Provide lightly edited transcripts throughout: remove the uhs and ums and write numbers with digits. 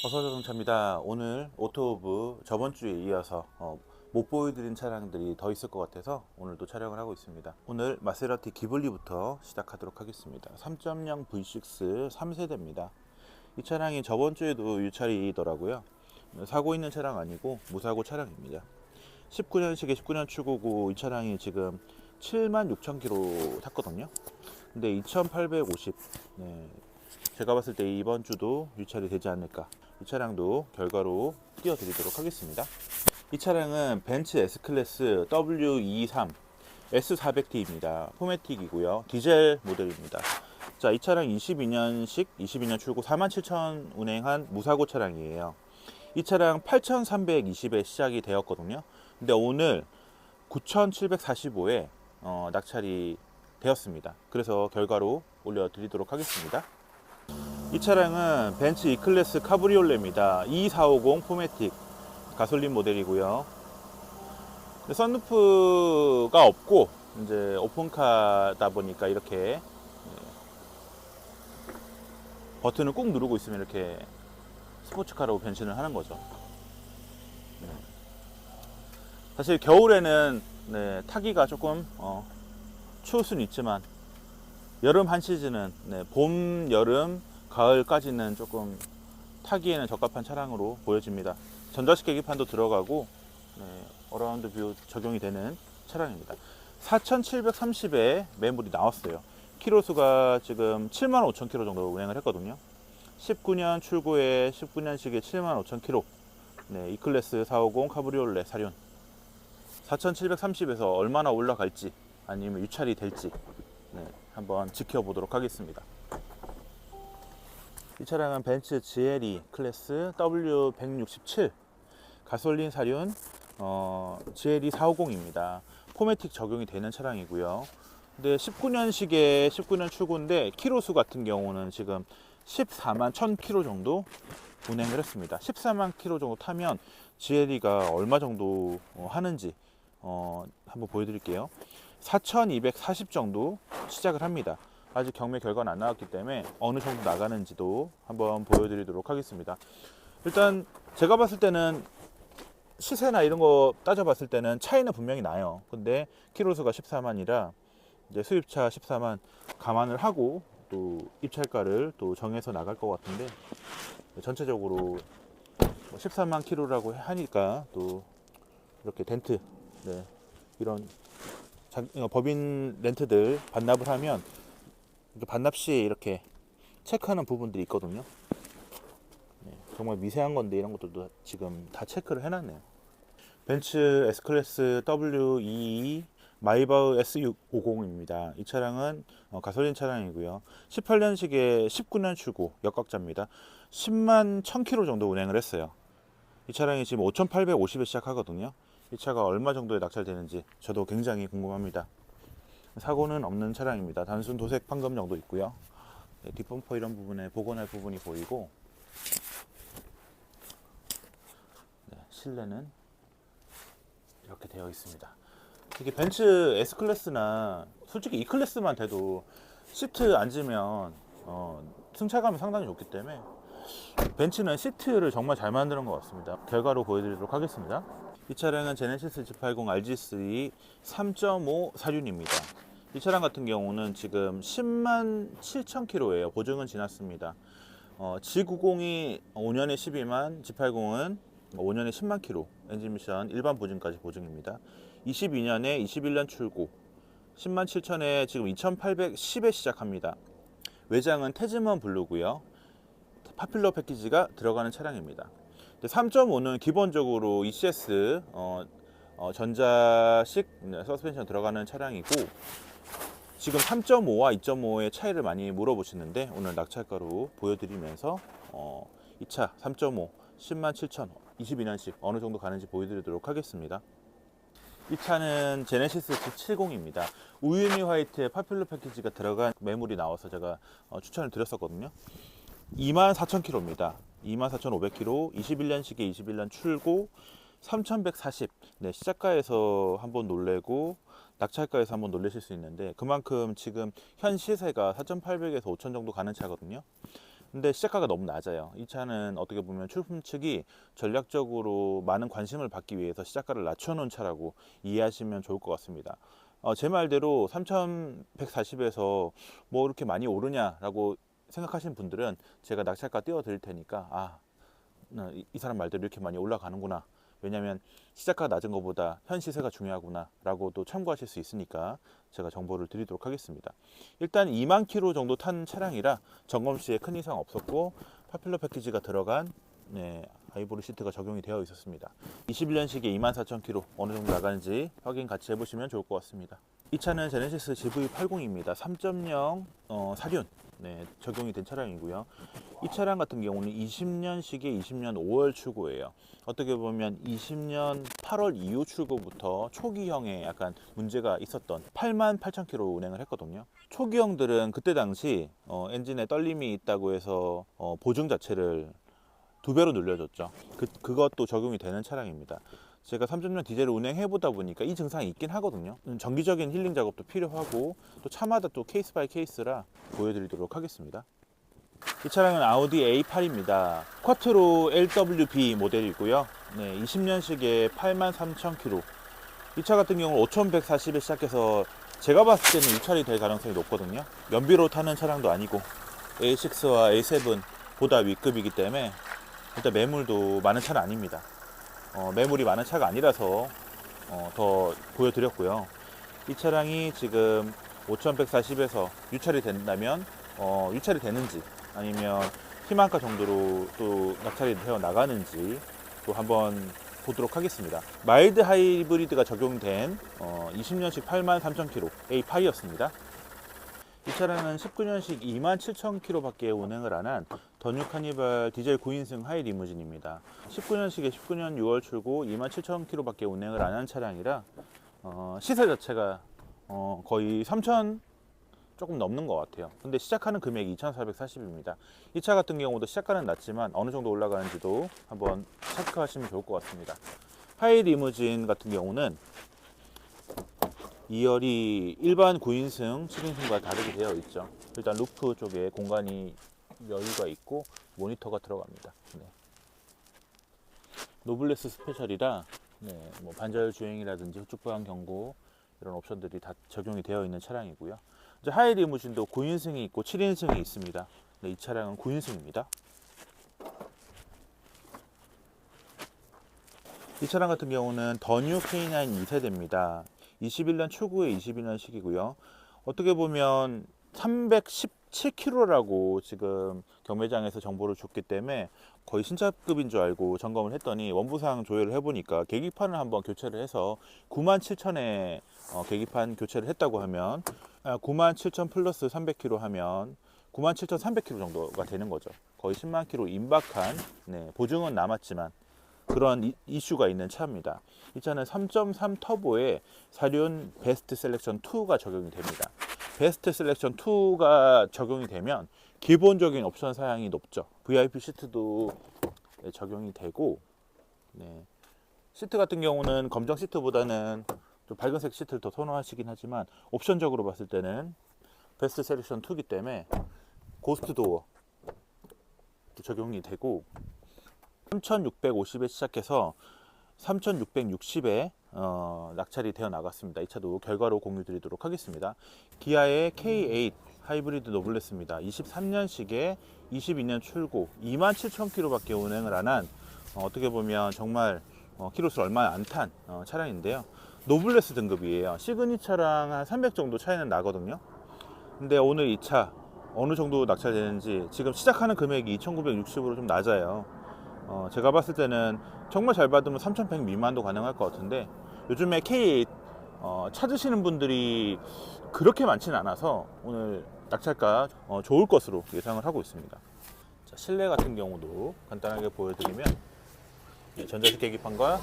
어서자동차입니다. 오늘 오토오브 저번주에 이어서 못 보여드린 차량들이 더 있을 것 같아서 오늘도 촬영을 하고 있습니다. 오늘 마세라티 기블리부터 시작하도록 하겠습니다. 3.0 V6 3세대입니다. 이 차량이 저번주에도 유찰이더라고요. 사고 있는 차량 아니고 무사고 차량입니다. 19년식의 19년 출고고 이 차량이 지금 76,000km 탔거든요. 근데 2,850, 제가 봤을 때 이번 주도 유찰이 되지 않을까. 이 차량도 결과로 띄워드리도록 하겠습니다. 이 차량은 벤츠 S클래스 W23 S400T입니다. 포매틱이고요. 디젤 모델입니다. 자, 이 차량 22년식 22년 출고 47,000 운행한 무사고 차량이에요. 이 차량 8,320에 시작이 되었거든요. 근데 오늘 9,745에 낙찰이 되었습니다. 그래서 결과로 올려드리도록 하겠습니다. 이 차량은 벤츠 E클래스 카브리올레입니다. E450 포매틱 가솔린 모델이고요. 선루프가 없고 이제 오픈카다 보니까 이렇게 버튼을 꾹 누르고 있으면 이렇게 스포츠카로 변신을 하는 거죠. 사실 겨울에는 타기가 조금 추울 수는 있지만 여름 한 시즌은 봄, 여름, 가을까지는 조금 타기에는 적합한 차량으로 보여집니다. 전자식 계기판도 들어가고 어라운드 뷰 적용이 되는 차량입니다. 4,730에 매물이 나왔어요. 키로수가 지금 75,000km 정도 운행을 했거든요. 19년 출고에 19년식에 75,000km. E클래스 450 카브리올레 사륜. 4,730에서 얼마나 올라갈지 아니면 유찰이 될지 한번 지켜보도록 하겠습니다. 이 차량은 벤츠 GLE 클래스 W167 가솔린 사륜 GLE 450입니다. 포매틱 적용이 되는 차량이고요. 근데 19년식의 19년 출고인데 키로수 같은 경우는 지금 14만 1000km 정도 운행을 했습니다. 14만 km 정도 타면 GLE가 얼마 정도 하는지 한번 보여드릴게요. 4240 정도 시작을 합니다. 아직 경매 결과는 안 나왔기 때문에 어느 정도 나가는지도 한번 보여드리도록 하겠습니다. 일단 제가 봤을 때는 시세나 이런 거 따져봤을 때는 차이는 분명히 나요. 근데 키로수가 14만이라 이제 수입차 14만 감안을 하고 또 입찰가를 또 정해서 나갈 것 같은데 전체적으로 14만 킬로라고 하니까 또 이렇게 덴트 이런 법인 렌트들 반납을 하면 반납 시에 이렇게 체크하는 부분들이 있거든요. 정말 미세한 건데 이런 것들도 지금 다 체크를 해놨네요. 벤츠 S클래스 W22 마이바흐 S650입니다. 이 차량은 가솔린 차량이고요. 18년식에 19년 출고 역각자입니다. 10만 1000km 정도 운행을 했어요. 이 차량이 지금 5850에 시작하거든요. 이 차가 얼마 정도에 낙찰되는지 저도 굉장히 궁금합니다. 사고는 없는 차량입니다. 단순 도색 판금 정도 있고요. 뒷범퍼 이런 부분에 복원할 부분이 보이고 실내는 이렇게 되어 있습니다. 이게 벤츠 S클래스나 솔직히 E클래스만 돼도 시트 앉으면 승차감이 상당히 좋기 때문에 벤츠는 시트를 정말 잘 만드는 것 같습니다. 결과로 보여드리도록 하겠습니다. 이 차량은 제네시스 G80 RG3 3.5 사륜입니다. 이 차량 같은 경우는 지금 10만 7,000km예요. 보증은 지났습니다. G90이 5년에 12만, G80은 5년에 10만 km, 엔진 미션 일반 보증까지 보증입니다. 22년에 21년 출고, 10만 7천에 지금 2,810에 시작합니다. 외장은 태즈먼 블루고요. 파퓰러 패키지가 들어가는 차량입니다. 3.5는 기본적으로 ECS 전자식 서스펜션 들어가는 차량이고 지금 3.5와 2.5의 차이를 많이 물어보시는데 오늘 낙찰가로 보여드리면서 이 차 3.5 10만 7천 22년식 어느 정도 가는지 보여드리도록 하겠습니다. 이 차는 제네시스 G70입니다. 우유니 화이트의 파퓰러 패키지가 들어간 매물이 나와서 제가 추천을 드렸었거든요. 24,000km입니다. 24,500km, 21년식에 21년 출고, 3,140. 시작가에서 한번 놀래고 낙찰가에서 한번 놀라실 수 있는데 그만큼 지금 현 시세가 4,800에서 5,000 정도 가는 차거든요. 근데 시작가가 너무 낮아요. 이 차는 어떻게 보면 출품 측이 전략적으로 많은 관심을 받기 위해서 시작가를 낮춰놓은 차라고 이해하시면 좋을 것 같습니다. 제 말대로 3140에서 뭐 이렇게 많이 오르냐라고 생각하시는 분들은 제가 낙찰가 띄워드릴 테니까 이 사람 말대로 이렇게 많이 올라가는구나. 왜냐하면 시작가가 낮은 것보다 현 시세가 중요하구나 라고도 참고하실 수 있으니까 제가 정보를 드리도록 하겠습니다. 일단 2만 킬로 정도 탄 차량이라 점검 시에 큰 이상 없었고 파퓰러 패키지가 들어간 아이보리 시트가 적용이 되어 있었습니다. 21년식에 24,000km 어느 정도 나가는지 확인 같이 해보시면 좋을 것 같습니다. 이 차는 제네시스 GV80입니다. 3.0 사륜 적용이 된 차량이고요. 이 차량 같은 경우는 20년식에 20년 5월 출고예요. 어떻게 보면 20년 8월 이후 출고부터 초기형에 약간 문제가 있었던 88,000km 운행을 했거든요. 초기형들은 그때 당시 엔진에 떨림이 있다고 해서 보증 자체를 2배로 늘려줬죠. 그것도 적용이 되는 차량입니다. 제가 3.0 디젤을 운행해 보다 보니까 이 증상이 있긴 하거든요. 정기적인 힐링 작업도 필요하고 또 차마다 또 케이스 바이 케이스라 보여드리도록 하겠습니다. 이 차량은 아우디 A8입니다. 쿼트로 LWB 모델이고요. 20년식에 83,000km. 이 차 같은 경우는 5140에 시작해서 제가 봤을 때는 유찰이 될 가능성이 높거든요. 연비로 타는 차량도 아니고 A6와 A7보다 윗급이기 때문에 일단 매물도 많은 차는 아닙니다. 매물이 많은 차가 아니라서 더 보여드렸고요. 이 차량이 지금 5140에서 유찰이 된다면 유찰이 되는지 아니면 희망가 정도로 또 낙찰이 되어 나가는지 또 한번 보도록 하겠습니다. 마일드 하이브리드가 적용된 20년식 83,000km A8이었습니다. 이 차량은 19년식 27,000km 밖에 운행을 안 한 더뉴 카니발 디젤 9인승 하이 리무진입니다. 19년식에 19년 6월 출고 27,000km 밖에 운행을 안 한 차량이라 시세 자체가 거의 3,000 조금 넘는 것 같아요. 근데 시작하는 금액이 2,440입니다. 이 차 같은 경우도 시작가는 낮지만 어느 정도 올라가는지도 한번 체크하시면 좋을 것 같습니다. 하이 리무진 같은 경우는 2열이 일반 9인승, 7인승과 다르게 되어 있죠. 일단 루프 쪽에 공간이 여유가 있고 모니터가 들어갑니다. 노블레스 스페셜이라 뭐 반자율 주행이라든지 후측 보안 경고 이런 옵션들이 다 적용이 되어 있는 차량이고요. 이제 하이 리무진도 9인승이 있고 7인승이 있습니다. 이 차량은 9인승입니다. 이 차량 같은 경우는 더뉴 K9 2세대입니다. 21년 출고의 22년식이고요. 어떻게 보면 317km라고 지금 경매장에서 정보를 줬기 때문에 거의 신차급인 줄 알고 점검을 했더니 원부상 조회를 해보니까 계기판을 한번 교체를 해서 97,000에 계기판 교체를 했다고 하면 97,000 플러스 300km 하면 97,300km 정도가 되는 거죠. 거의 10만 km 임박한 보증은 남았지만 그런 이슈가 있는 차입니다. 이 차는 3.3 터보에 사륜 베스트 셀렉션 2가 적용이 됩니다. 베스트 셀렉션 2가 적용이 되면 기본적인 옵션 사양이 높죠. VIP 시트도 적용이 되고 시트 같은 경우는 검정 시트보다는 좀 밝은색 시트를 더 선호하시긴 하지만 옵션적으로 봤을 때는 베스트 셀렉션 2이기 때문에 고스트 도어 적용이 되고 3,650에 시작해서 3,660에 낙찰이 되어 나갔습니다. 이 차도 결과로 공유 드리도록 하겠습니다. 기아의 K8 하이브리드 노블레스입니다. 23년식에 22년 출고 27,000km 밖에 운행을 안 한 어떻게 보면 정말 키로수를 얼마 안 탄 차량인데요. 노블레스 등급이에요. 시그니처랑 한 300 정도 차이는 나거든요. 근데 오늘 이 차 어느 정도 낙찰되는지 지금 시작하는 금액이 2,960으로 좀 낮아요. 제가 봤을 때는 정말 잘 받으면 3,100 미만도 가능할 것 같은데 요즘에 K8 찾으시는 분들이 그렇게 많지는 않아서 오늘 낙찰가 좋을 것으로 예상을 하고 있습니다. 자, 실내 같은 경우도 간단하게 보여드리면 전자식 계기판과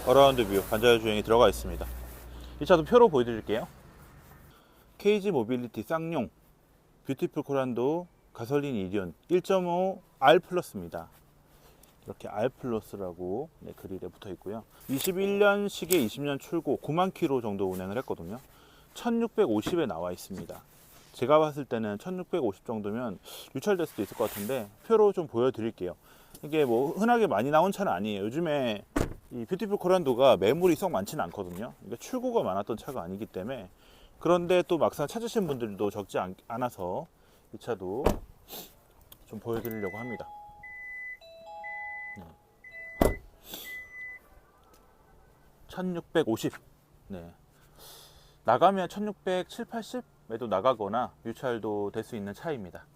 어라운드 뷰 반자율 주행이 들어가 있습니다. 이 차도 표로 보여드릴게요. KG 모빌리티 쌍용 뷰티풀 코란도 가솔린 이륜 1.5 R 플러스입니다. 이렇게 R 플러스라고 그릴에 붙어 있고요. 21년식에 20년 출고 9만 킬로 정도 운행을 했거든요. 1650에 나와 있습니다. 제가 봤을 때는 1650 정도면 유찰될 수도 있을 것 같은데 표로 좀 보여드릴게요. 이게 뭐 흔하게 많이 나온 차는 아니에요. 요즘에 이 뷰티풀 코란도가 매물이 썩 많지는 않거든요. 그러니까 출고가 많았던 차가 아니기 때문에. 그런데 또 막상 찾으신 분들도 적지 않아서 이 차도 좀 보여드리려고 합니다. 1650. 네. 나가면 1670, 80에도 나가거나 유찰도 될 수 있는 차입니다.